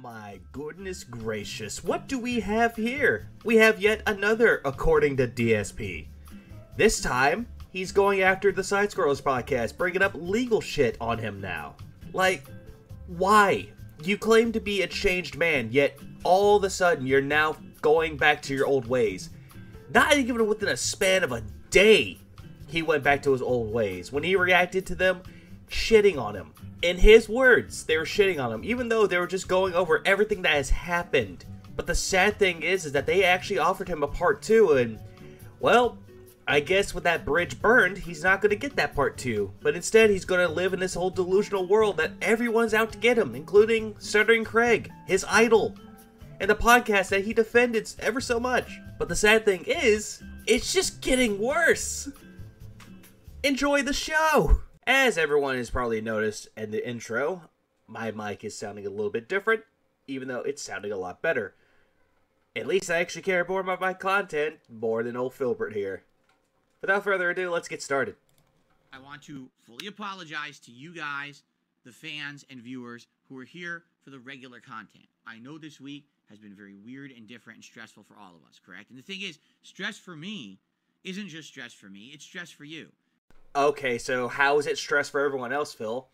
My goodness gracious, what do we have here? We have yet another according to DSP. This time, he's going after the Side Scrollers podcast, bringing up legal shit on him now. Like, why? You claim to be a changed man, yet all of a sudden you're now going back to your old ways. Not even within a span of a day, he went back to his old ways. When he reacted to them, shitting on him. In his words, they were shitting on him, even though they were just going over everything that has happened. But the sad thing is that they actually offered him a part 2, and, well, I guess with that bridge burned, he's not going to get that part 2. But instead, he's going to live in this whole delusional world that everyone's out to get him, including Stuttering Craig, his idol, and the podcast that he defended ever so much. But the sad thing is, it's just getting worse. Enjoy the show! As everyone has probably noticed in the intro, my mic is sounding a little bit different, even though it's sounding a lot better. At least I actually care more about my content, more than old Filbert here. Without further ado, let's get started. I want to fully apologize to you guys, the fans and viewers who are here for the regular content. I know this week has been very weird and different and stressful for all of us, correct? And the thing is, stress for me isn't just stress for me, it's stress for you. Okay, so how is it stress for everyone else, Phil?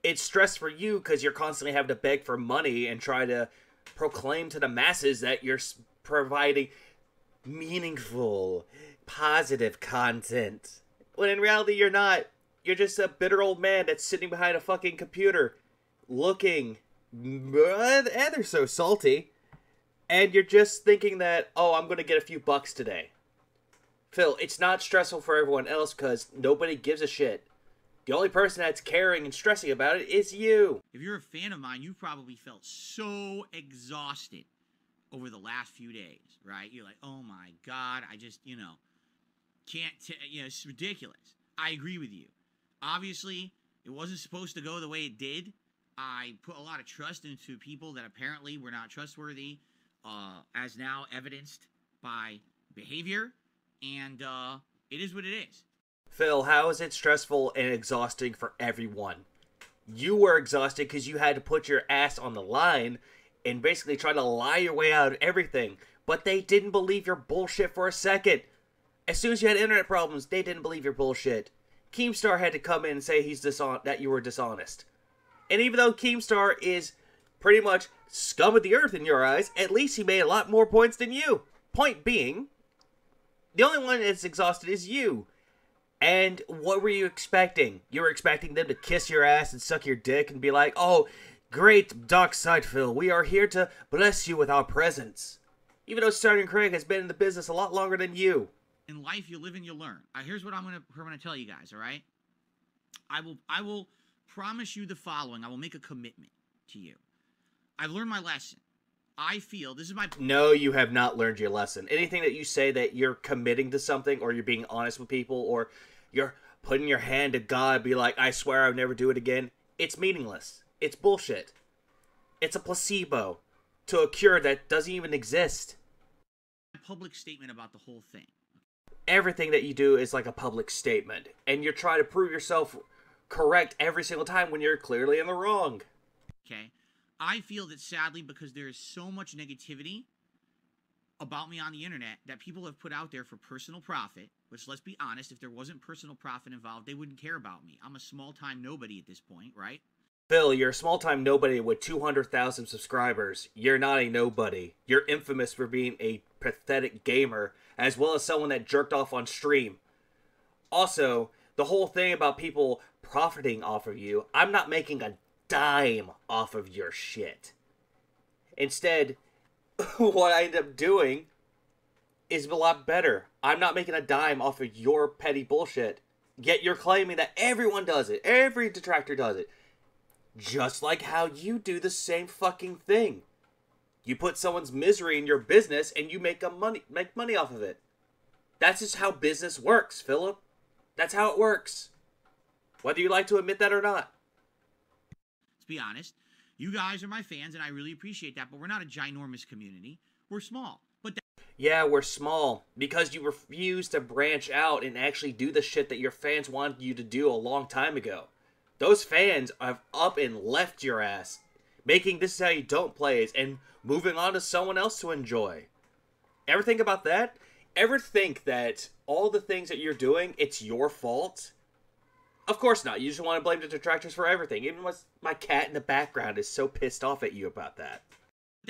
It's stress for you because you're constantly having to beg for money and try to proclaim to the masses that you're providing meaningful, positive content. When in reality, you're not. You're just a bitter old man that's sitting behind a fucking computer, looking ever so salty, and you're just thinking that, oh, I'm going to get a few bucks today. Phil, it's not stressful for everyone else because nobody gives a shit. The only person that's caring and stressing about it is you. If you're a fan of mine, you've probably felt so exhausted over the last few days, right? You're like, oh my God, I just, can't, it's ridiculous. I agree with you. Obviously, it wasn't supposed to go the way it did. I put a lot of trust into people that apparently were not trustworthy, as now evidenced by behavior. And it is what it is. Phil, how is it stressful and exhausting for everyone? You were exhausted because you had to put your ass on the line and basically try to lie your way out of everything. But they didn't believe your bullshit for a second. As soon as you had internet problems, they didn't believe your bullshit. Keemstar had to come in and say that you were dishonest. And even though Keemstar is pretty much scum of the earth in your eyes, at least he made a lot more points than you. Point being, the only one that's exhausted is you. And what were you expecting? You were expecting them to kiss your ass and suck your dick and be like, oh, great Dark Side Phil, we are here to bless you with our presence. Even though Stuttering Craig has been in the business a lot longer than you. In life, you live and you learn. Here's what I'm gonna tell you guys, all right? I will promise you the following. I will make a commitment to you. I've learned my lesson. I feel, this is my... No, you have not learned your lesson. Anything that you say that you're committing to something, or you're being honest with people, or you're putting your hand to God, be like, I swear I'll never do it again, it's meaningless. It's bullshit. It's a placebo to a cure that doesn't even exist. Public statement about the whole thing. Everything that you do is like a public statement, and you're trying to prove yourself correct every single time when you're clearly in the wrong. Okay? I feel that sadly, because there is so much negativity about me on the internet that people have put out there for personal profit, which, let's be honest, if there wasn't personal profit involved, they wouldn't care about me. I'm a small-time nobody at this point, right? Phil, you're a small-time nobody with 200,000 subscribers. You're not a nobody. You're infamous for being a pathetic gamer, as well as someone that jerked off on stream. Also, the whole thing about people profiting off of you, I'm not making a dime off of your shit. Instead, what I end up doing is a lot better. I'm not making a dime off of your petty bullshit. Yet you're claiming that everyone does it. Every detractor does it. Just like how you do the same fucking thing. You put someone's misery in your business and you make money off of it. That's just how business works, Philip. That's how it works. Whether you like to admit that or not. Let's be honest. You guys are my fans, and I really appreciate that, but we're not a ginormous community. We're small. But yeah, we're small because you refuse to branch out and actually do the shit that your fans wanted you to do a long time ago. Those fans have up and left your ass making This Is How You Don't plays, and moving on to someone else to enjoy. Ever think about that? Ever think that all the things that you're doing, it's your fault? Of course not. You just want to blame the detractors for everything. Even my cat in the background is so pissed off at you about that.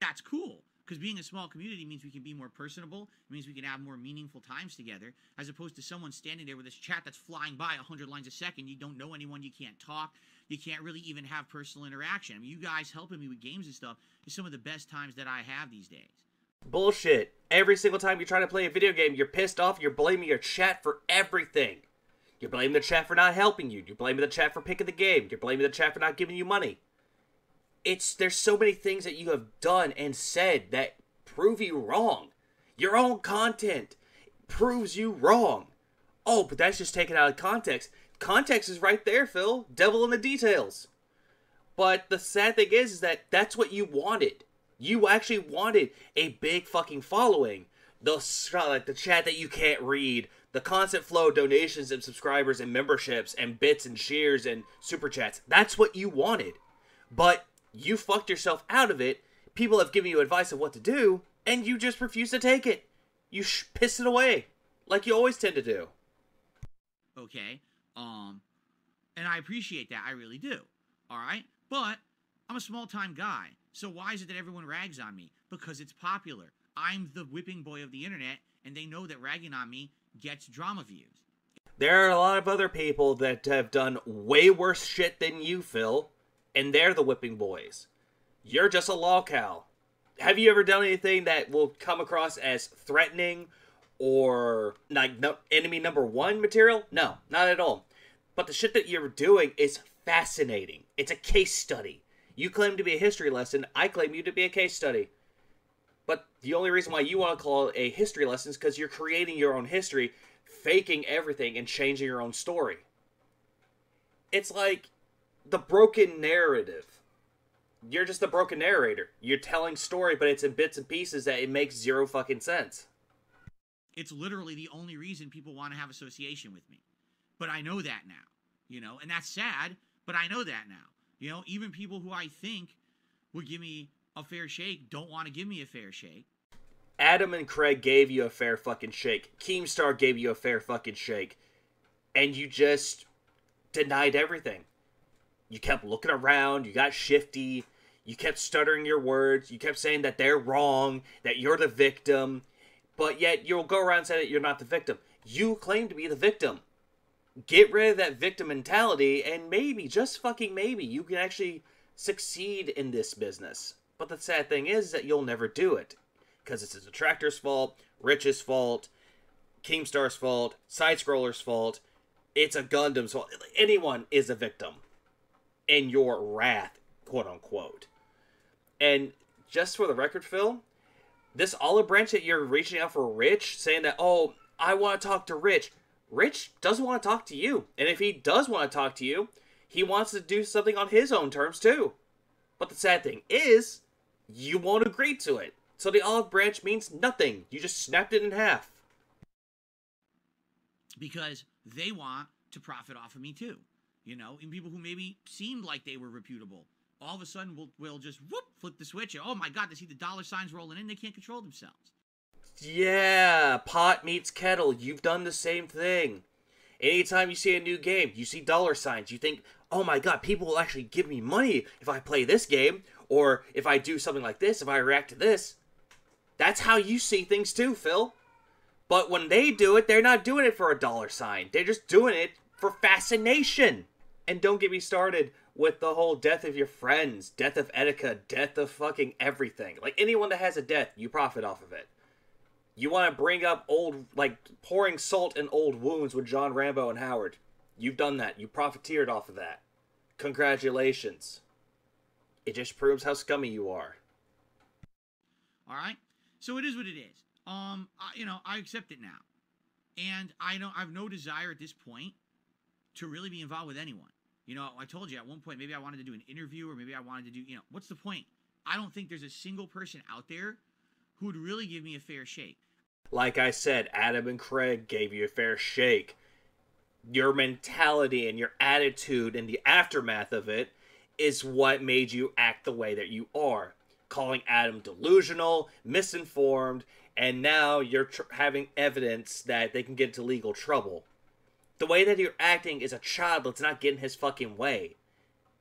That's cool. Because being a small community means we can be more personable. It means we can have more meaningful times together, as opposed to someone standing there with this chat that's flying by 100 lines a second. You don't know anyone. You can't talk. You can't really even have personal interaction. I mean, you guys helping me with games and stuff is some of the best times that I have these days. Bullshit. Every single time you try to play a video game, you're pissed off. You're blaming your chat for everything. You're blaming the chat for not helping you. You're blaming the chat for picking the game. You're blaming the chat for not giving you money. There's so many things that you have done and said that prove you wrong. Your own content proves you wrong. Oh, but that's just taken out of context. Context is right there, Phil. Devil in the details. But the sad thing is that that's what you wanted. You actually wanted a big fucking following. The chat that you can't read. The constant flow of donations and subscribers and memberships and bits and shares and super chats. That's what you wanted. But you fucked yourself out of it. People have given you advice of what to do, and you just refuse to take it. You piss it away, like you always tend to do. Okay, and I appreciate that. I really do. All right, but I'm a small-time guy, so why is it that everyone rags on me? Because it's popular. I'm the whipping boy of the internet, and they know that ragging on me gets drama views. There are a lot of other people that have done way worse shit than you, Phil, and they're the whipping boys. You're just a lolcow. Have you ever done anything that will come across as threatening or like enemy number one material? No, not at all. But the shit that you're doing is fascinating. It's a case study. You claim to be a history lesson. I claim you to be a case study. But the only reason why you want to call it a history lesson is because you're creating your own history, faking everything, and changing your own story. It's like the broken narrative. You're just a broken narrator. You're telling story, but it's in bits and pieces that it makes zero fucking sense. It's literally the only reason people want to have association with me. But I know that now, and that's sad, but I know that now. Even people who I think would give me a fair shake don't want to give me a fair shake. Adam and Craig gave you a fair fucking shake. Keemstar gave you a fair fucking shake. And you just denied everything. You kept looking around, you got shifty, you kept stuttering your words, you kept saying that they're wrong, that you're the victim, but yet you'll go around and say that you're not the victim. You claim to be the victim. Get rid of that victim mentality, and maybe, just fucking maybe, you can actually succeed in this business. But the sad thing is that you'll never do it. Because it's the detractor's fault, Rich's fault, Keemstar's fault, Side-Scroller's fault, it's a Gundam's fault. Anyone is a victim in your wrath, quote-unquote. And just for the record, Phil, this olive branch that you're reaching out for Rich, saying that, oh, I want to talk to Rich. Rich doesn't want to talk to you. And if he does want to talk to you, he wants to do something on his own terms, too. But the sad thing is, you won't agree to it. So the olive branch means nothing. You just snapped it in half. Because they want to profit off of me, too. And people who maybe seemed like they were reputable, all of a sudden will just flip the switch. And, oh my God, they see the dollar signs rolling in. They can't control themselves. Yeah, pot meets kettle. You've done the same thing. Anytime you see a new game, you see dollar signs. You think, oh my God, people will actually give me money if I play this game. Or if I do something like this, if I react to this. That's how you see things too, Phil. But when they do it, they're not doing it for a dollar sign. They're just doing it for fascination. And don't get me started with the whole death of your friends, death of Etika, death of fucking everything. Like, anyone that has a death, you profit off of it. You want to bring up pouring salt in old wounds with John Rambo and Howard. You've done that. You profiteered off of that. Congratulations. It just proves how scummy you are. All right? So it is what it is. I accept it now. And I've no desire at this point to really be involved with anyone. I told you at one point, maybe I wanted to do an interview, or maybe I wanted to do, what's the point? I don't think there's a single person out there who would really give me a fair shake. Like I said, Adam and Craig gave you a fair shake. Your mentality and your attitude and the aftermath of it is what made you act the way that you are. Calling Adam delusional, misinformed, and now you're having evidence that they can get into legal trouble. The way that you're acting is a child that's not getting his fucking way.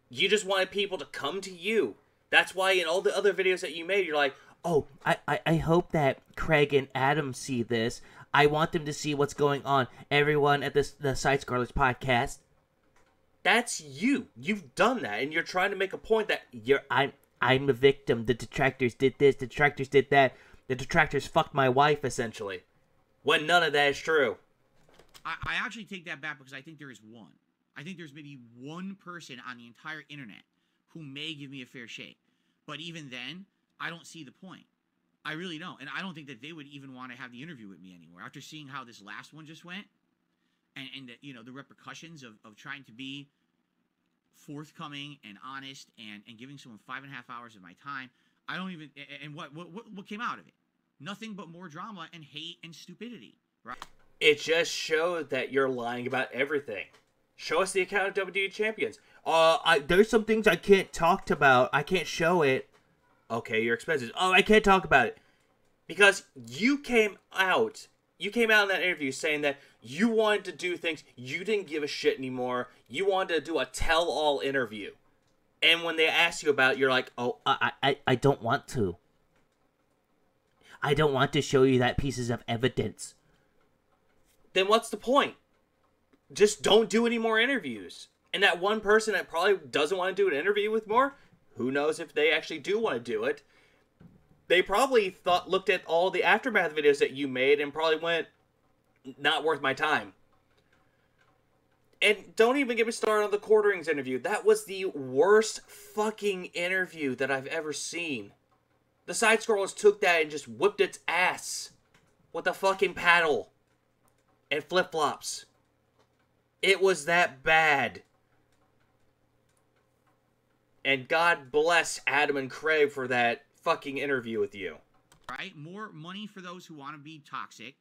You just wanted people to come to you. That's why in all the other videos that you made, you're like, oh, I hope that Craig and Adam see this. I want them to see what's going on. Everyone at the Side Scrollers podcast. That's you. You've done that, and you're trying to make a point that I'm a victim. The detractors did this. The detractors did that. The detractors fucked my wife, essentially. When none of that is true. I actually take that back because I think there is one. I think there's maybe one person on the entire internet who may give me a fair shake. But even then, I don't see the point. I really don't. And I don't think that they would even want to have the interview with me anymore. After seeing how this last one just went, and the, you know, the repercussions of trying to be forthcoming and honest and giving someone 5.5 hours of my time, I don't even, and what came out of it? Nothing but more drama and hate and stupidity, right? It just showed that you're lying about everything. Show us the account of WWE Champions. There's some things I can't talk about. I can't show it. Okay, your expenses. Oh, I can't talk about it. Because you came out in that interview saying that you wanted to do things, you didn't give a shit anymore. You wanted to do a tell-all interview. And when they asked you about it, you're like, oh, I don't want to. I don't want to show you that pieces of evidence. Then what's the point? Just don't do any more interviews. And that one person that probably doesn't want to do an interview with more, who knows if they actually do want to do it. They probably looked at all the Aftermath videos that you made and probably went, not worth my time. And don't even get me started on the Quarterings interview. That was the worst fucking interview that I've ever seen. The Side Scrollers took that and just whipped its ass with a fucking paddle and flip-flops. It was that bad. And God bless Adam and Craig for that fucking interview with you. Right? More money for those who want to be toxic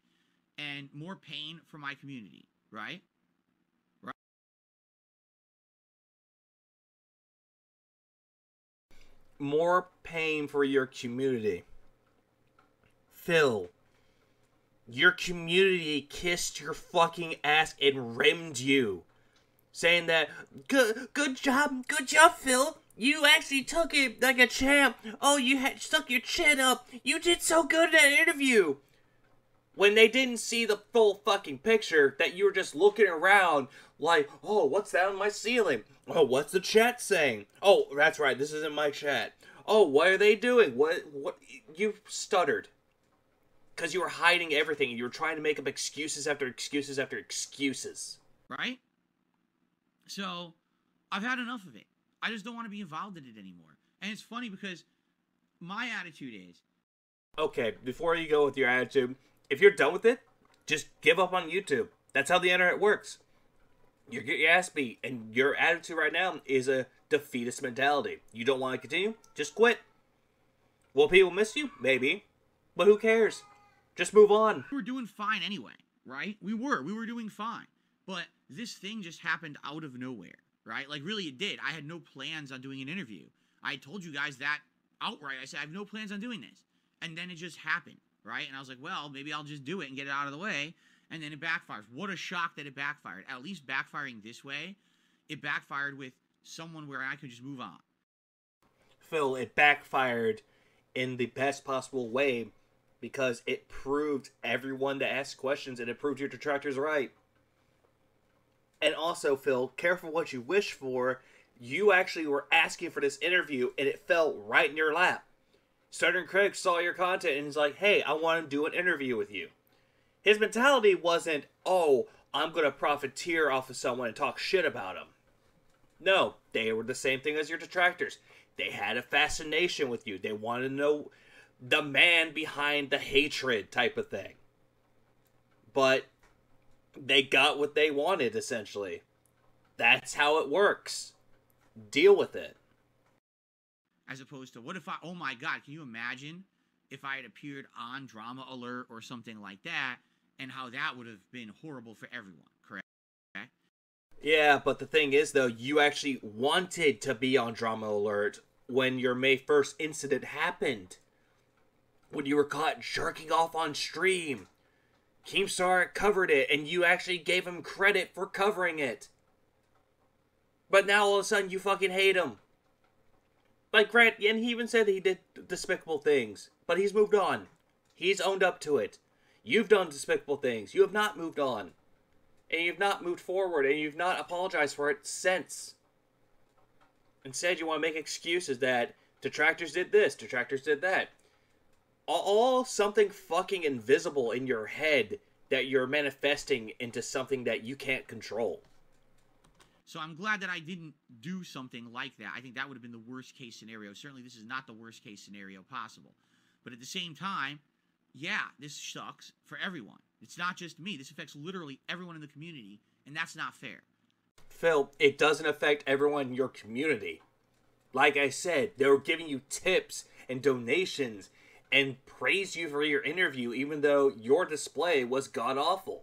and more pain for my community. Right? Right? More pain for your community. Phil, your community kissed your fucking ass and rimmed you. Saying that, good job, Phil. You actually took it like a champ. Oh, you had stuck your chin up. You did so good in that interview. When they didn't see the full fucking picture, that you were just looking around like, oh, what's that on my ceiling? Oh, what's the chat saying? Oh, that's right, this isn't my chat. Oh, what are they doing? What? You stuttered. Because you were hiding everything. You were trying to make up excuses after excuses after excuses. Right? So, I've had enough of it. I just don't want to be involved in it anymore. And it's funny because my attitude is... Okay, before you go with your attitude, if you're done with it, just give up on YouTube. That's how the internet works. You get your ass beat, and your attitude right now is a defeatist mentality. You don't want to continue? Just quit. Will people miss you? Maybe. But who cares? Just move on. We were doing fine anyway, right? We were doing fine. But this thing just happened out of nowhere, right? Like, really, it did. I had no plans on doing an interview. I told you guys that outright. I said, I have no plans on doing this. And then it just happened, right? And I was like, well, maybe I'll just do it and get it out of the way. And then it backfires. What a shock that it backfired. At least backfiring this way, it backfired with someone where I could just move on. Phil, it backfired in the best possible way because it proved everyone to ask questions and it proved your detractors right. And also, Phil, careful what you wish for. You actually were asking for this interview, and it fell right in your lap. Southern Craig saw your content and he's like, hey, I want to do an interview with you. His mentality wasn't, oh, I'm going to profiteer off of someone and talk shit about him. No, they were the same thing as your detractors. They had a fascination with you. They wanted to know the man behind the hatred type of thing. But they got what they wanted, essentially. That's how it works. Deal with it. As opposed to, what if oh my God, can you imagine if I had appeared on Drama Alert or something like that, and how that would have been horrible for everyone, correct? Okay? Yeah, but the thing is, though, you actually wanted to be on Drama Alert when your May 1st incident happened. When you were caught jerking off on stream. Keemstar covered it, and you actually gave him credit for covering it. But now all of a sudden you fucking hate him. Like Grant, and he even said that he did despicable things, but he's moved on. He's owned up to it. You've done despicable things. You have not moved on. And you've not moved forward, and you've not apologized for it since. Instead, you want to make excuses that detractors did this, detractors did that. All something fucking invisible in your head that you're manifesting into something that you can't control. So I'm glad that I didn't do something like that. I think that would have been the worst case scenario. Certainly this is not the worst case scenario possible. But at the same time, yeah, this sucks for everyone. It's not just me. This affects literally everyone in the community, and that's not fair. Phil, it doesn't affect everyone in your community. Like I said, they were giving you tips and donations and praised you for your interview, even though your display was god-awful.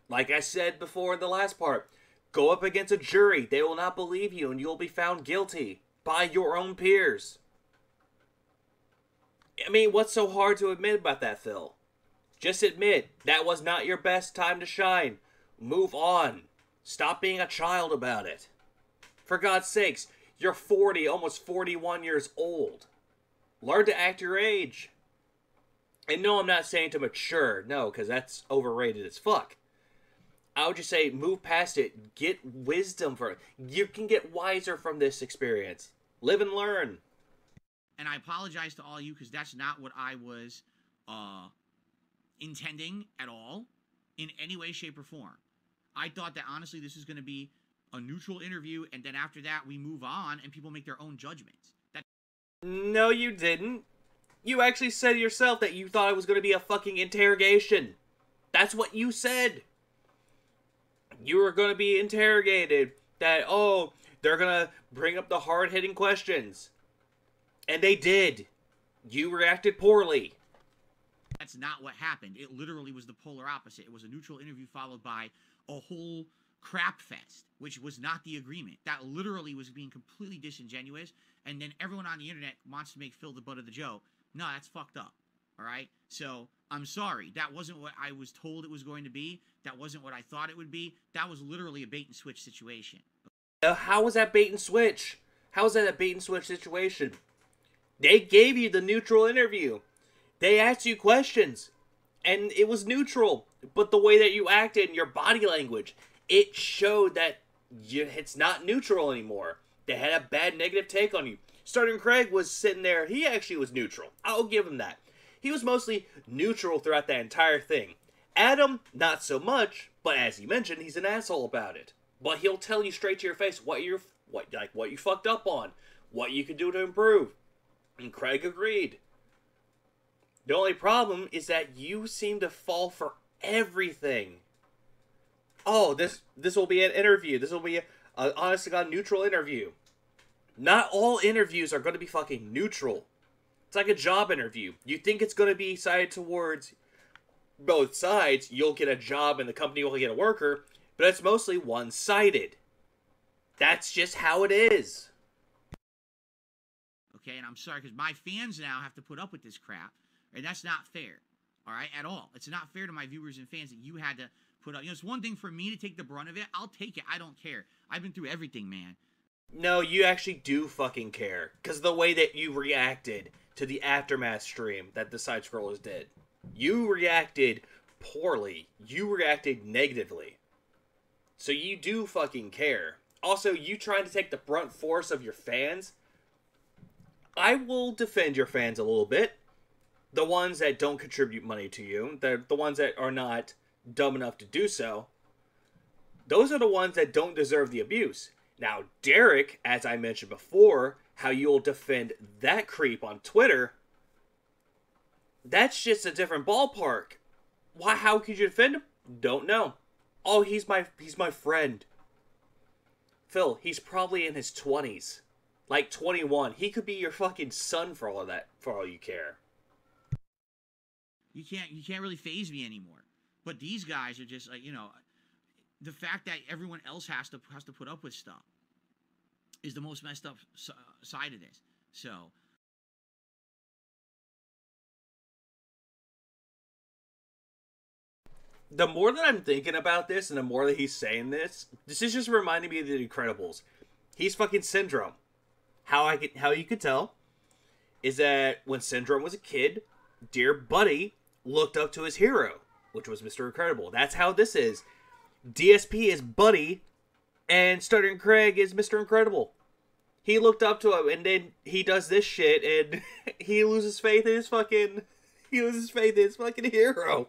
Like I said before in the last part, go up against a jury. They will not believe you, and you'll be found guilty by your own peers. I mean, what's so hard to admit about that, Phil? Just admit that was not your best time to shine. Move on. Stop being a child about it. For God's sakes, you're 40, almost 41 years old. Learn to act your age. And no, I'm not saying to mature. No, because that's overrated as fuck. I would just say move past it. Get wisdom from it. You can get wiser from this experience. Live and learn. And I apologize to all you because that's not what I was intending at all in any way, shape, or form. I thought that honestly this was going to be a neutral interview, and then after that we move on and people make their own judgments. No, you didn't. You actually said yourself that you thought it was going to be a fucking interrogation. That's what you said. You were going to be interrogated. That, oh, they're going to bring up the hard-hitting questions. And they did. You reacted poorly. That's not what happened. It literally was the polar opposite. It was a neutral interview followed by a whole crap fest, which was not the agreement. That literally was being completely disingenuous, and then everyone on the internet wants to make Phil the butt of the joke. No, that's fucked up. All right? So, I'm sorry. That wasn't what I was told it was going to be. That wasn't what I thought it would be. That was literally a bait and switch situation. How was that bait and switch? How was that a bait and switch situation? They gave you the neutral interview. They asked you questions, and it was neutral. But the way that you acted and your body language, it showed that it's not neutral anymore. They had a bad negative take on you. Sergeant Craig was sitting there. He actually was neutral. I'll give him that. He was mostly neutral throughout that entire thing. Adam, not so much, but as he mentioned, he's an asshole about it. But he'll tell you straight to your face what you fucked up on, what you could do to improve. And Craig agreed. The only problem is that you seem to fall for everything. Oh, this will be an interview. This will be an honest-to-God neutral interview. Not all interviews are going to be fucking neutral. It's like a job interview. You think it's going to be sided towards both sides. You'll get a job and the company will get a worker. But it's mostly one-sided. That's just how it is. Okay, and I'm sorry because my fans now have to put up with this crap. And that's not fair. All right, at all. It's not fair to my viewers and fans that you had to put up. You know, it's one thing for me to take the brunt of it. I'll take it. I don't care. I've been through everything, man. No, you actually do fucking care. Because the way that you reacted to the Aftermath stream that the side scrollers did. You reacted poorly. You reacted negatively. So you do fucking care. Also, you trying to take the brunt force of your fans. I will defend your fans a little bit. The ones that don't contribute money to you, the ones that are not dumb enough to do so, those are the ones that don't deserve the abuse. Now, Derek, as I mentioned before, how you'll defend that creep on Twitter, that's just a different ballpark. Why? How could you defend him? Don't know. Oh, he's my friend. Phil, he's probably in his 20s. Like 21. He could be your fucking son for all of that, for all you care. You can't really faze me anymore. But these guys are just like, you know, the fact that everyone else has to put up with stuff is the most messed up side of this. So the more that I'm thinking about this and the more that he's saying this is just reminding me of The Incredibles. He's fucking Syndrome. How you could tell is that when Syndrome was a kid, dear Buddy looked up to his hero, which was Mr. Incredible. That's how this is. DSP is Buddy, and Stuttering Craig is Mr. Incredible. He looked up to him, and then he does this shit, and he loses faith in his fucking hero.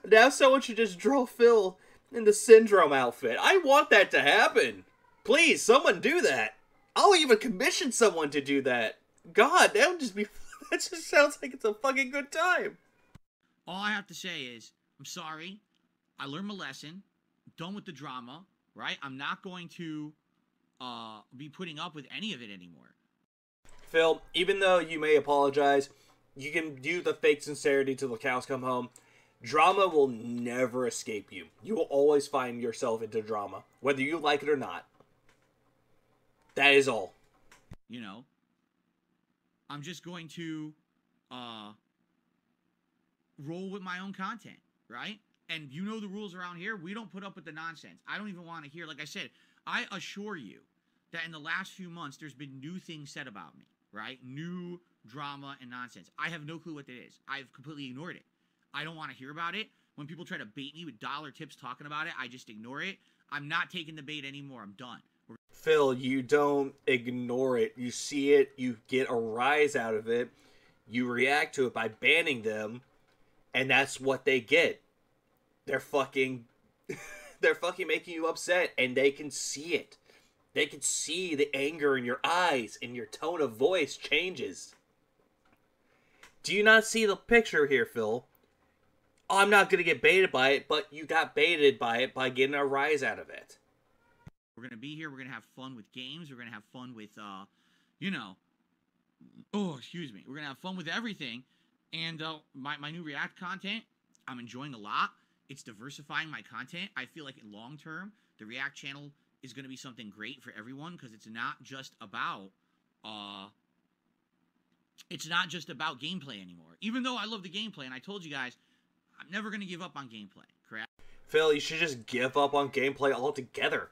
Now someone should just draw Phil in the Syndrome outfit. I want that to happen. Please, someone do that. I'll even commission someone to do that. God, that would just be... That just sounds like it's a fucking good time. All I have to say is, I'm sorry. I learned my lesson. Done with the drama, right? I'm not going to be putting up with any of it anymore. Phil, even though you may apologize, you can do the fake sincerity till the cows come home. Drama will never escape you. You will always find yourself into drama, whether you like it or not. That is all. You know, I'm just going to roll with my own content, right? And you know the rules around here. We don't put up with the nonsense. I don't even want to hear, like I said, I assure you that in the last few months, there's been new things said about me, right? New drama and nonsense. I have no clue what that is. I've completely ignored it. I don't want to hear about it. When people try to bait me with dollar tips talking about it, I just ignore it. I'm not taking the bait anymore. I'm done. Phil, you don't ignore it. You see it. You get a rise out of it. You react to it by banning them. And that's what they get. They're fucking making you upset. And they can see it. They can see the anger in your eyes. And your tone of voice changes. Do you not see the picture here, Phil? Oh, I'm not going to get baited by it. But you got baited by it by getting a rise out of it. We're going to be here. We're going to have fun with games. We're going to have fun with, you know, we're going to have fun with everything. And my new React content, I'm enjoying a lot. It's diversifying my content. I feel like in long term, the React channel is going to be something great for everyone because it's not just about gameplay anymore. Even though I love the gameplay, and I told you guys, I'm never going to give up on gameplay, correct? Phil, you should just give up on gameplay altogether.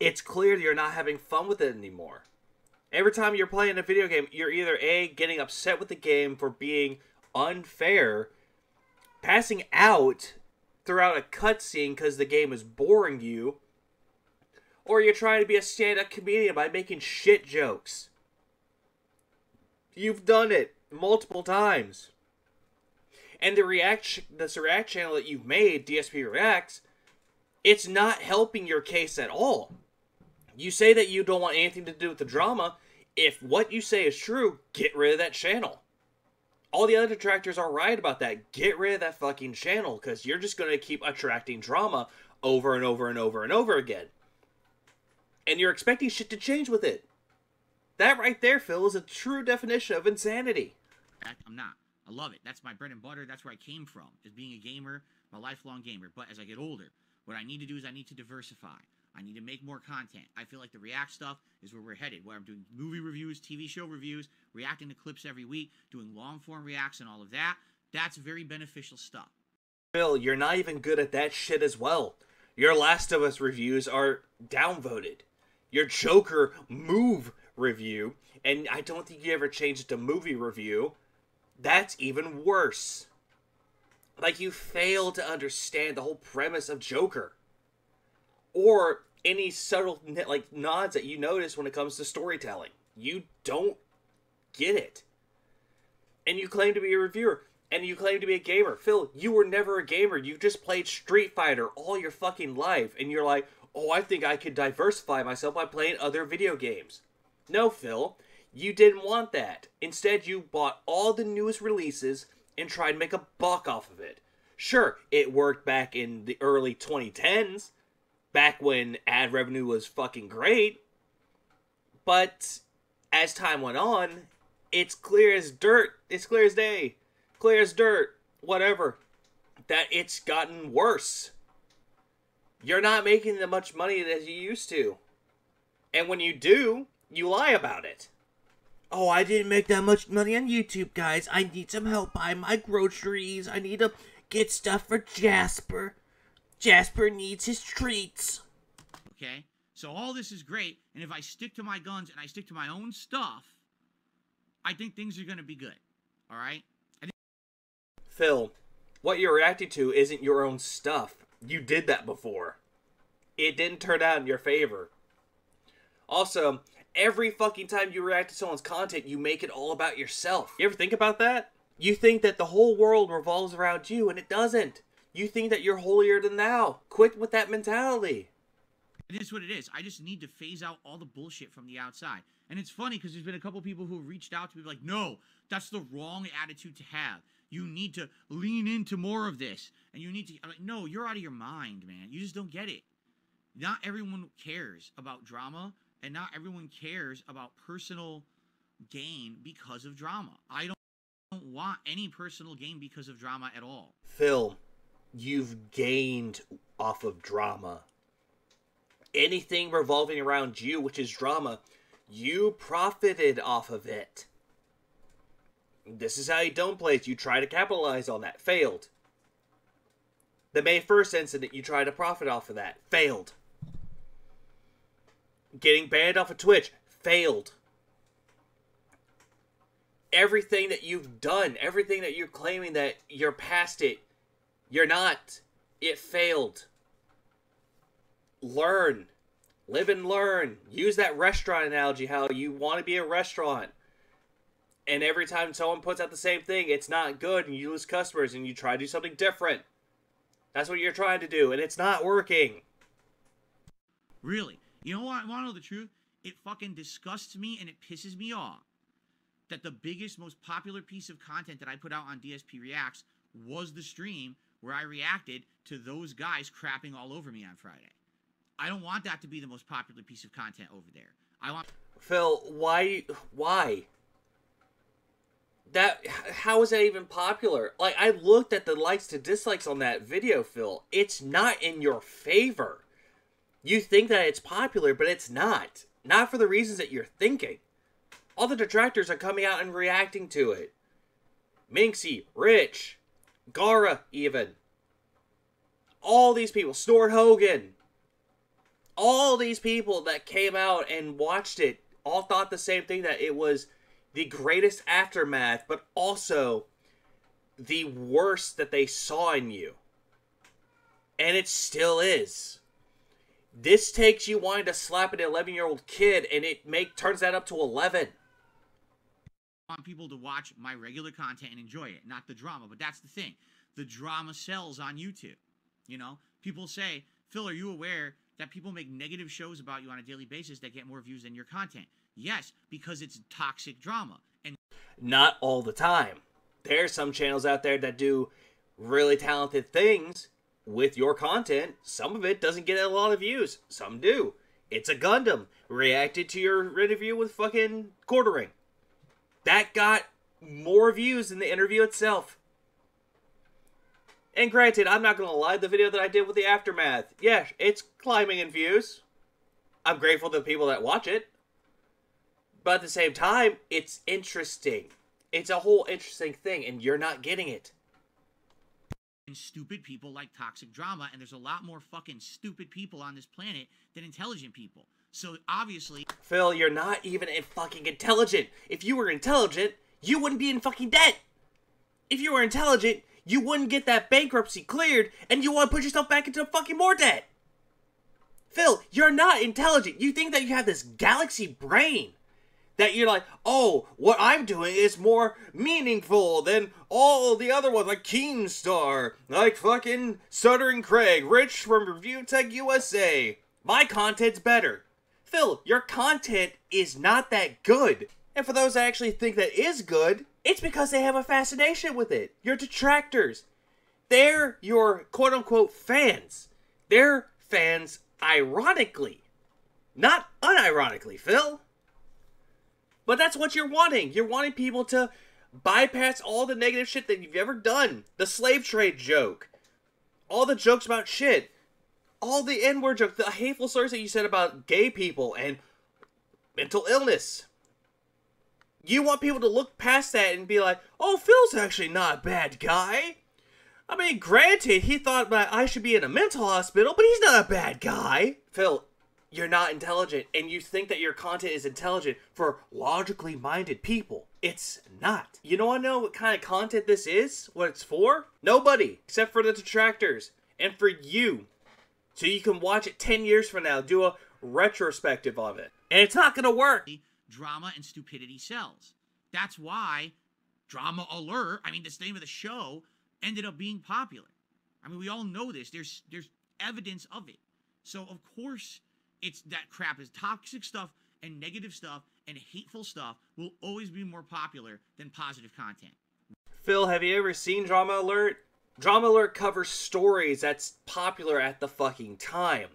It's clear that you're not having fun with it anymore. Every time you're playing a video game, you're either A, getting upset with the game for being unfair, passing out throughout a cutscene because the game is boring you, or you're trying to be a stand-up comedian by making shit jokes. You've done it multiple times. And this React channel that you've made, DSP Reacts, it's not helping your case at all. You say that you don't want anything to do with the drama. If what you say is true, get rid of that channel. All the other detractors are right about that. Get rid of that fucking channel, because you're just going to keep attracting drama over and over and over and over again. And you're expecting shit to change with it. That right there, Phil, is a true definition of insanity. I'm not. I love it. That's my bread and butter. That's where I came from, as being a gamer, my lifelong gamer. But as I get older, what I need to do is I need to diversify. I need to make more content. I feel like the React stuff is where we're headed, where I'm doing movie reviews, TV show reviews, reacting to clips every week, doing long-form reacts and all of that. That's very beneficial stuff. Phil, you're not even good at that shit as well. Your Last of Us reviews are downvoted. Your Joker move review, and I don't think you ever changed it to movie review, that's even worse. Like, you fail to understand the whole premise of Joker. Or any subtle, like, nods that you notice when it comes to storytelling. You don't get it. And you claim to be a reviewer. And you claim to be a gamer. Phil, you were never a gamer. You just played Street Fighter all your fucking life. And you're like, oh, I think I could diversify myself by playing other video games. No, Phil. You didn't want that. Instead, you bought all the newest releases and tried to make a buck off of it. Sure, it worked back in the early 2010s. Back when ad revenue was fucking great. But as time went on, it's clear as dirt. It's clear as day. Clear as dirt. Whatever. That it's gotten worse. You're not making as much money as you used to. And when you do, you lie about it. Oh, I didn't make that much money on YouTube, guys. I need some help buying my groceries. I need to get stuff for Jasper. Jasper needs his treats. Okay? So all this is great, and if I stick to my guns and I stick to my own stuff, I think things are going to be good. All right? Phil, what you're reacting to isn't your own stuff. You did that before. It didn't turn out in your favor. Also, every fucking time you react to someone's content, you make it all about yourself. You ever think about that? You think that the whole world revolves around you, and it doesn't. You think that you're holier than thou. Quit with that mentality. It is what it is. I just need to phase out all the bullshit from the outside. And it's funny because there's been a couple people who have reached out to me like, no, that's the wrong attitude to have. You need to lean into more of this. And you need to... I'm like, no, you're out of your mind, man. You just don't get it. Not everyone cares about drama, and not everyone cares about personal gain because of drama. I don't want any personal gain because of drama at all. Phil, you've gained off of drama. Anything revolving around you, which is drama, you profited off of it. This is how you don't play it. You try to capitalize on that. Failed. The May 1st incident, you tried to profit off of that. Failed. Getting banned off of Twitch. Failed. Everything that you've done, everything that you're claiming that you're past it, you're not. It failed. Learn. Live and learn. Use that restaurant analogy, how you want to be a restaurant. And every time someone puts out the same thing, it's not good, and you lose customers, and you try to do something different. That's what you're trying to do, and it's not working. Really? You know what? I want to know the truth? It fucking disgusts me, and it pisses me off that the biggest, most popular piece of content that I put out on DSP Reacts was the stream where I reacted to those guys crapping all over me on Friday. I don't want that to be the most popular piece of content over there. I want... Phil, why? How is that even popular? Like, I looked at the likes to dislikes on that video, Phil. It's not in your favor. You think that it's popular, but it's not. Not for the reasons that you're thinking. All the detractors are coming out and reacting to it. Minxie, Rich, Gara, even. All these people, Snort Hogan. All these people that came out and watched it all thought the same thing, that it was the greatest aftermath, but also the worst that they saw in you. And it still is. This takes you wanting to slap an 11-year-old kid, and it turns that up to 11. I want people to watch my regular content and enjoy it, not the drama. But that's the thing. The drama sells on YouTube. You know, people say, Phil, are you aware that people make negative shows about you on a daily basis that get more views than your content? Yes, because it's toxic drama. And not all the time. There's some channels out there that do really talented things with your content. Some of it doesn't get a lot of views. Some do. It's a Gundam. Reacted to your interview with fucking Quartering. That got more views than the interview itself. And granted, I'm not going to lie, the video that I did with the Aftermath, yeah, it's climbing in views. I'm grateful to the people that watch it. But at the same time, it's interesting. It's a whole interesting thing, and you're not getting it. Stupid people like toxic drama, and there's a lot more fucking stupid people on this planet than intelligent people. So obviously... Phil, you're not even fucking intelligent. If you were intelligent, you wouldn't be in fucking debt. If you were intelligent, you wouldn't get that bankruptcy cleared, and you want to put yourself back into fucking more debt. Phil, you're not intelligent. You think that you have this galaxy brain. That you're like, oh, what I'm doing is more meaningful than all the other ones, like Keemstar, like fucking Stuttering Craig, Rich from Review Tech USA. My content's better. Phil, your content is not that good. And for those that actually think that is good, it's because they have a fascination with it. Your detractors. They're your quote-unquote fans. They're fans ironically. Not unironically, Phil. But that's what you're wanting. You're wanting people to bypass all the negative shit that you've ever done. The slave trade joke. All the jokes about shit. all the N-word jokes, the hateful slurs that you said about gay people and mental illness. You want people to look past that and be like, oh, Phil's actually not a bad guy. I mean, granted, he thought that I should be in a mental hospital, but he's not a bad guy. Phil, you're not intelligent, and you think that your content is intelligent for logically minded people. It's not. You don't know what kind of content this is? What it's for? Nobody, except for the detractors, and for you. So you can watch it 10 years from now, do a retrospective of it. And it's not gonna work. Drama and stupidity sells. That's why Drama Alert, I mean, the name of the show, ended up being popular. I mean, we all know this. There's evidence of it. So, of course, it's that crap is toxic stuff and negative stuff and hateful stuff will always be more popular than positive content. Phil, have you ever seen Drama Alert? Drama Alert covers stories that's popular at the fucking time.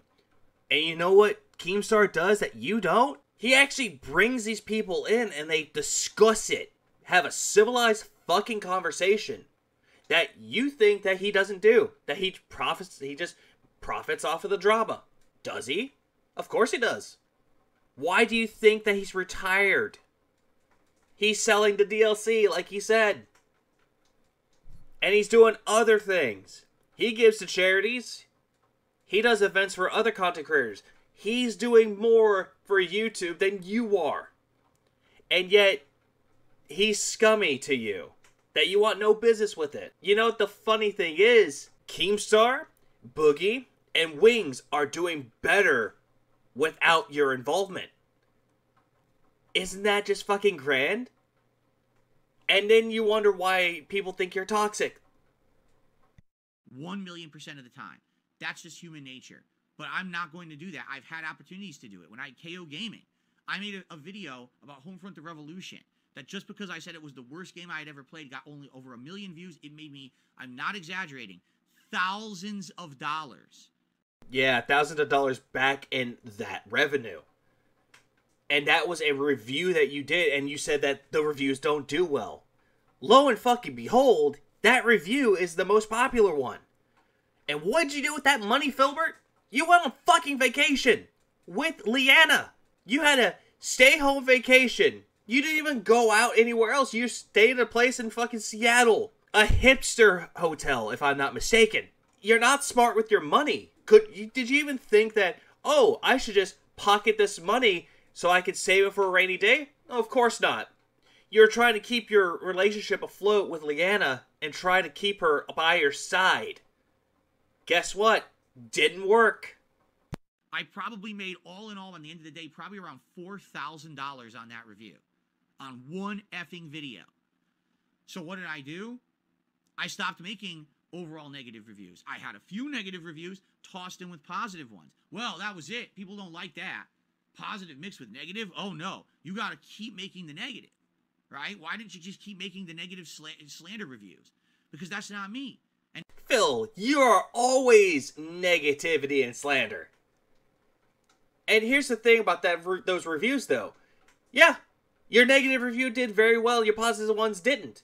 And you know what Keemstar does that you don't? He actually brings these people in and they discuss it. Have a civilized fucking conversation that you think that he doesn't do. That he just profits off of the drama. Does he? Of course he does. Why do you think that he's retired? He's selling the DLC, like he said. And he's doing other things. He gives to charities. He does events for other content creators. He's doing more for YouTube than you are. And yet, he's scummy to you. That you want no business with it. You know what the funny thing is? Keemstar, Boogie, and Wings are doing better without your involvement. Isn't that just fucking grand? And then you wonder why people think you're toxic. 1,000,000% of the time. That's just human nature. But I'm not going to do that. I've had opportunities to do it. When I had KO Gaming, I made a video about Homefront the Revolution. That just because I said it was the worst game I had ever played, got only over 1 million views. It made me, I'm not exaggerating, thousands of dollars. Yeah, thousands of dollars back in that revenue. And that was a review that you did, and you said that the reviews don't do well. Lo and fucking behold, that review is the most popular one. And what'd you do with that money, Filbert? You went on fucking vacation with Leanna. You had a stay-home vacation. You didn't even go out anywhere else. You stayed at a place in fucking Seattle. A hipster hotel, if I'm not mistaken. You're not smart with your money. Did you even think that, oh, I should just pocket this money so I could save it for a rainy day? No, of course not. You're trying to keep your relationship afloat with Leanna and try to keep her by your side. Guess what? Didn't work. I probably made, all in all, at the end of the day, probably around $4,000 on that review. On one effing video. So what did I do? I stopped making overall negative reviews. I had a few negative reviews tossed in with positive ones. Well, that was it. People don't like that. Positive mixed with negative? Oh, no. You got to keep making the negative. Right? Why didn't you just keep making the negative slander reviews? Because that's not me. And Phil, you are always negativity and slander. And here's the thing about those reviews, though. Yeah, your negative review did very well. Your positive ones didn't.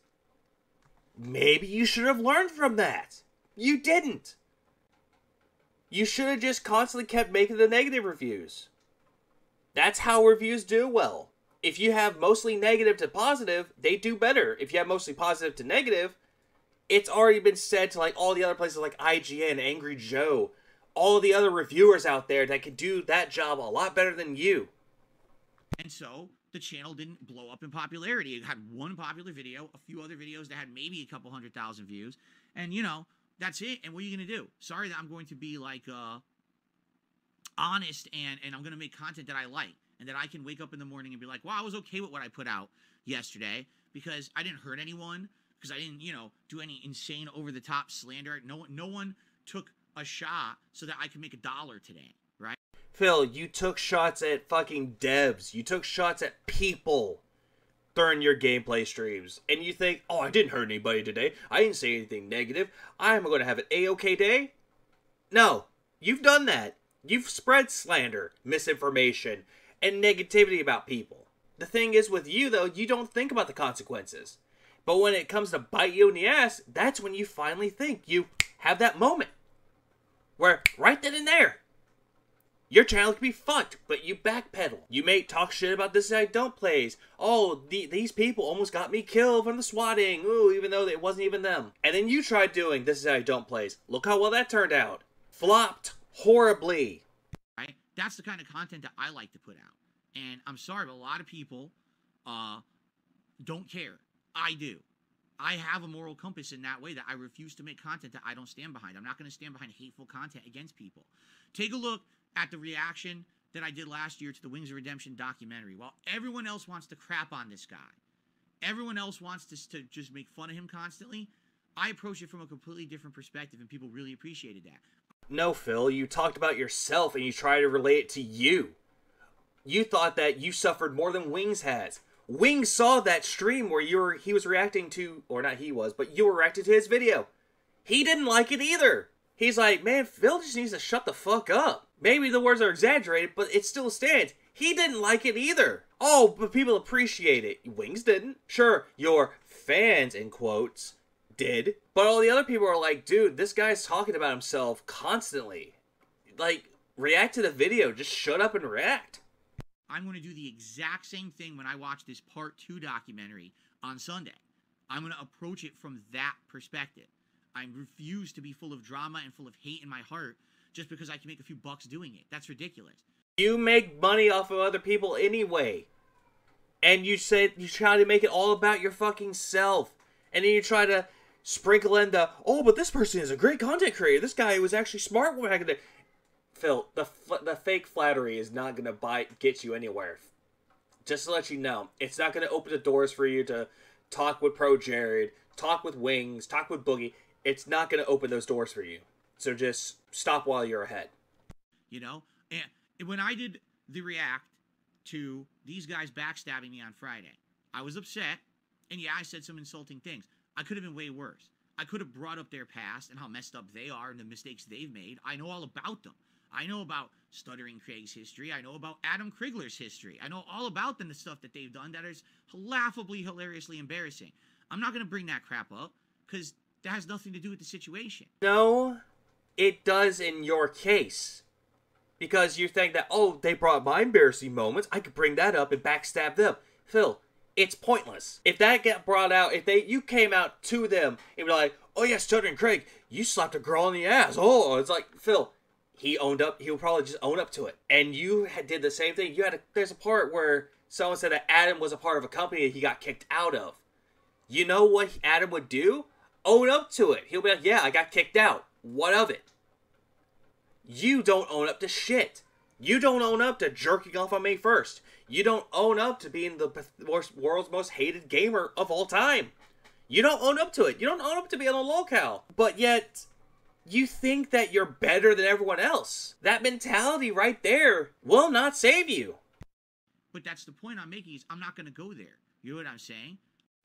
Maybe you should have learned from that. You didn't. You should have just constantly kept making the negative reviews. That's how reviews do well. If you have mostly negative to positive, they do better. If you have mostly positive to negative, it's already been said to like all the other places like IGN, Angry Joe, all of the other reviewers out there that can do that job a lot better than you. And so the channel didn't blow up in popularity. It had one popular video, a few other videos that had maybe a couple 100,000 views. And, you know, that's it. And what are you going to do? Sorry that I'm going to be, like, honest and I'm going to make content that I like. And that I can wake up in the morning and be like, wow, I was okay with what I put out yesterday. Because I didn't hurt anyone. Because I didn't, you know, do any insane over-the-top slander. No one took a shot so that I could make $1 today. Right? Phil, you took shots at fucking devs. You took shots at people during your gameplay streams. And you think, oh, I didn't hurt anybody today. I didn't say anything negative. I'm going to have an A-okay day. No, you've done that. You've spread slander, misinformation, and negativity about people. The thing is with you, though, you don't think about the consequences. But when it comes to bite you in the ass, that's when you finally think. You have that moment where right then and there, Your channel can be fucked, but you backpedal. You may talk shit about This Is How You Don't plays. Oh, these people almost got me killed from the swatting. Ooh, even though it wasn't even them. And then you tried doing This Is How You Don't plays. Look how well that turned out. Flopped horribly. Right? That's the kind of content that I like to put out. And I'm sorry, but a lot of people don't care. I do. I have a moral compass in that way that I refuse to make content that I don't stand behind. I'm not going to stand behind hateful content against people. Take a look at the reaction that I did last year to the Wings of Redemption documentary. While everyone else wants to crap on this guy, everyone else wants to just make fun of him constantly, I approach it from a completely different perspective, and people really appreciated that. No, Phil, you talked about yourself and you tried to relate it to you. You thought that you suffered more than Wings has. Wings saw that stream where he was reacting to, or not he was, but you were reacting to his video. He didn't like it either. He's like, man, Phil just needs to shut the fuck up. Maybe the words are exaggerated, but it still stands. He didn't like it either. Oh, but people appreciate it. Wings didn't. Sure, your fans, in quotes, did. But all the other people are like, dude, this guy's talking about himself constantly. Like, react to the video. Just shut up and react. I'm going to do the exact same thing when I watch this Part 2 documentary on Sunday. I'm going to approach it from that perspective. I refuse to be full of drama and full of hate in my heart just because I can make a few bucks doing it. That's ridiculous. You make money off of other people anyway. And you said you try to make it all about your fucking self. And then you try to sprinkle in the, oh, but this person is a great content creator. This guy was actually smart back in the... Phil, the fake flattery is not going to get you anywhere. Just to let you know, it's not going to open the doors for you to talk with Pro Jared, talk with Wings, talk with Boogie. It's not going to open those doors for you. So just stop while you're ahead. You know, and when I did the react to these guys backstabbing me on Friday, I was upset, and yeah, I said some insulting things. I could have been way worse. I could have brought up their past and how messed up they are and the mistakes they've made. I know all about them. I know about Stuttering Craig's history. I know about Adam Krigler's history. I know all about them, the stuff that they've done that is laughably, hilariously embarrassing. I'm not going to bring that crap up because that has nothing to do with the situation. No, it does in your case. Because you think that, oh, they brought my embarrassing moments, I could bring that up and backstab them. Phil, it's pointless. If that got brought out, you came out to them and be like, oh yeah, Stuttering Craig, you slapped a girl in the ass. Oh, it's like, Phil, he owned up. He would probably just own up to it. And you did the same thing. There's a part where someone said that Adam was a part of a company that he got kicked out of. You know what Adam would do? Own up to it. He'll be like, yeah, I got kicked out. What of it? You don't own up to shit. You don't own up to jerking off on May 1st. You don't own up to being the world's most hated gamer of all time. You don't own up to it. You don't own up to being a locale. But yet, you think that you're better than everyone else. That mentality right there will not save you. But that's the point I'm making is I'm not going to go there. You know what I'm saying?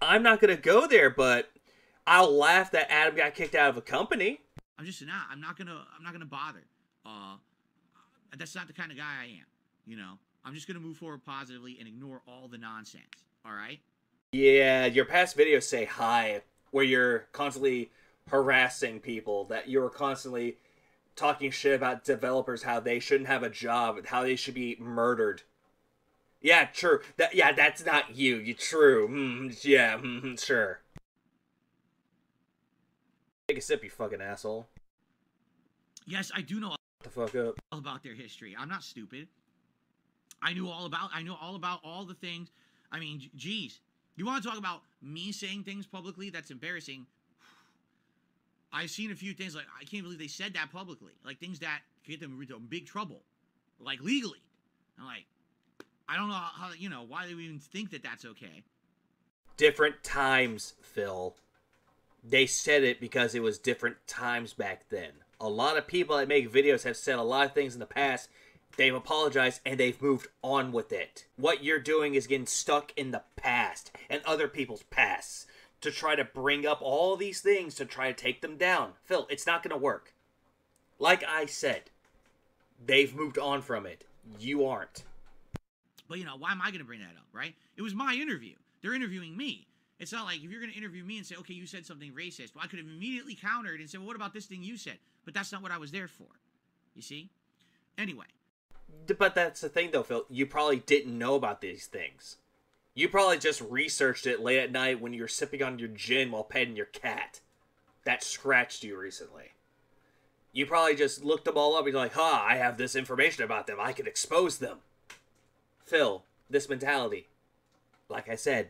I'm not going to go there, but I'll laugh that Adam got kicked out of a company. I'm just not. I'm not gonna bother. That's not the kind of guy I am. You know, I'm just gonna move forward positively and ignore all the nonsense. All right? Yeah, your past videos say hi, where you're constantly harassing people, that you're constantly talking shit about developers, how they shouldn't have a job, how they should be murdered. Yeah, true. That's not you. You true. Sure. Take a sip, you fucking asshole. Yes, I do know The fuck up. all about their history. I'm not stupid. I know all about all the things. I mean, geez. You want to talk about me saying things publicly that's embarrassing? I've seen a few things like, I can't believe they said that publicly. Like, things that could get them into big trouble. Like, legally. I'm like, I don't know how, why they would even think that that's okay. Different times, Phil. They said it because it was different times back then. A lot of people that make videos have said a lot of things in the past. They've apologized and they've moved on with it. What you're doing is getting stuck in the past and other people's pasts to try to bring up all these things to try to take them down. Phil, it's not going to work. Like I said, they've moved on from it. You aren't. But, why am I going to bring that up, right? It was my interview. They're interviewing me. It's not like if you're going to interview me and say, okay, you said something racist. Well, I could have immediately countered and said, well, what about this thing you said? But that's not what I was there for. You see? Anyway. But that's the thing, though, Phil. You probably didn't know about these things. You probably just researched it late at night when you were sipping on your gin while petting your cat that scratched you recently. You probably just looked them all up and you're like, I have this information about them. I can expose them. Phil, this mentality. Like I said,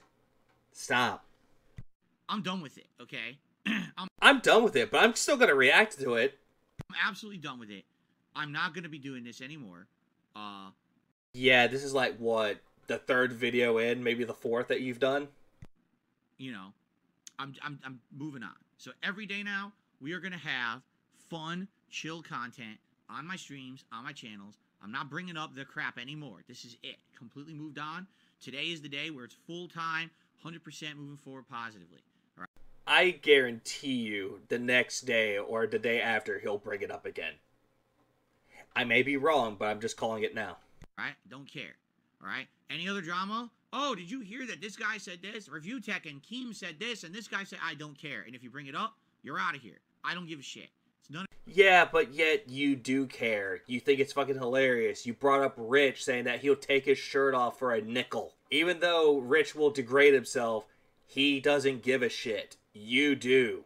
stop. I'm done with it, okay? I'm done with it, but I'm still going to react to it. I'm absolutely done with it. I'm not going to be doing this anymore. Yeah, this is like, what, the third video in, maybe the fourth that you've done? You know, I'm moving on. So every day now, we are going to have fun, chill content on my streams, on my channels. I'm not bringing up the crap anymore. This is it. Completely moved on. Today is the day where it's full-time, 100% moving forward positively. All right? I guarantee you the next day or the day after, he'll bring it up again. I may be wrong, but I'm just calling it now. All right? Don't care. All right? Any other drama? Oh, did you hear that this guy said this? Review Tech and Keem said this, and this guy said, I don't care. And if you bring it up, you're out of here. I don't give a shit. It's none. Yeah, but yet you do care. You think it's fucking hilarious. You brought up Rich saying that he'll take his shirt off for a nickel. Even though Rich will degrade himself, he doesn't give a shit. You do.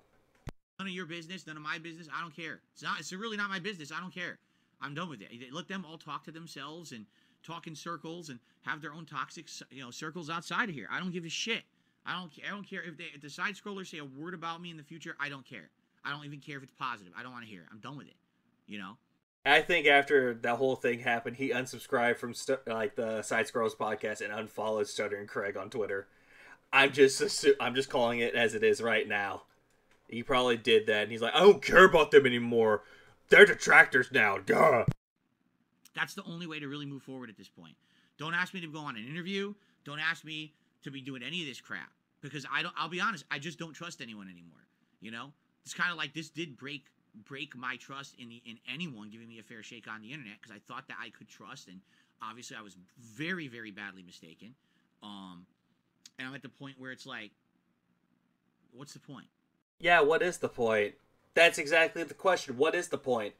None of your business, none of my business. I don't care. It's really not my business. I don't care. I'm done with it. Let them all talk to themselves and talk in circles and have their own toxic, circles outside of here. I don't give a shit. I don't care if the side scrollers say a word about me in the future. I don't care. I don't even care if it's positive. I don't want to hear it. I'm done with it. I think after that whole thing happened, he unsubscribed from the Side Scrolls podcast and unfollowed Stuttering Craig on Twitter. I'm just calling it as it is right now. He probably did that, and he's like, I don't care about them anymore. They're detractors now. Duh. That's the only way to really move forward at this point. Don't ask me to go on an interview. Don't ask me to be doing any of this crap because I'll be honest. I just don't trust anyone anymore. It's kind of like this did break my trust in anyone giving me a fair shake on the internet because I thought that I could trust, and obviously I was very, very badly mistaken. And I'm at the point where it's like, what's the point? Yeah, what is the point? That's exactly the question. What is the point?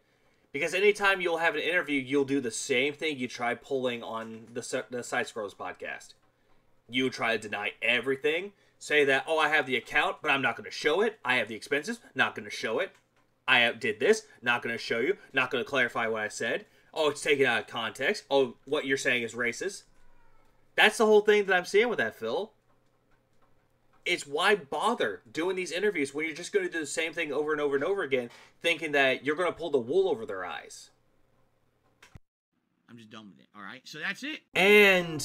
Because anytime you'll have an interview, you'll do the same thing you tried pulling on the Side Scrolls podcast. You try to deny everything. Say that, I have the account, but I'm not going to show it. I have the expenses, not going to show it. I did this, not going to show you, not going to clarify what I said. Oh, it's taken out of context. Oh, what you're saying is racist. That's the whole thing that I'm seeing with that, Phil. It's why bother doing these interviews when you're just going to do the same thing over and over and over again, thinking that you're going to pull the wool over their eyes. I'm just done with it, all right? So that's it. And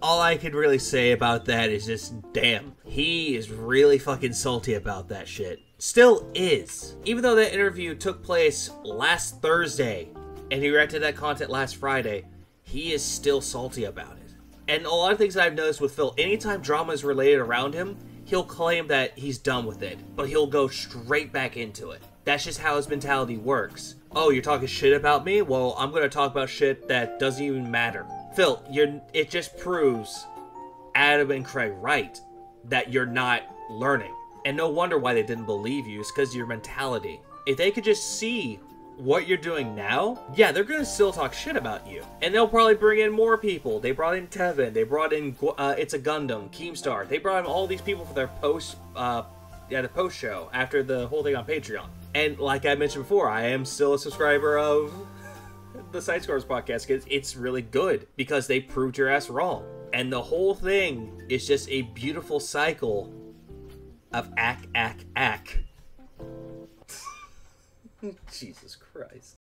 all I could really say about that is just, damn, he is really fucking salty about that shit. Still is. Even though that interview took place last Thursday, and he reacted to that content last Friday, he is still salty about it. And a lot of things that I've noticed with Phil, anytime drama is related around him, he'll claim that he's done with it, but he'll go straight back into it. That's just how his mentality works. Oh, you're talking shit about me? Well, I'm going to talk about shit that doesn't even matter. Phil, it just proves Adam and Craig right that you're not learning. And no wonder why they didn't believe you. It's because of your mentality. If they could just see what you're doing now, yeah, they're going to still talk shit about you. And they'll probably bring in more people. They brought in Tevin. They brought in It's a Gundam, Keemstar. They brought in all these people for their the post show after the whole thing on Patreon. And like I mentioned before, I am still a subscriber of the Side Scores podcast because it's really good because they proved your ass wrong. And the whole thing is just a beautiful cycle of ack. Jesus Christ.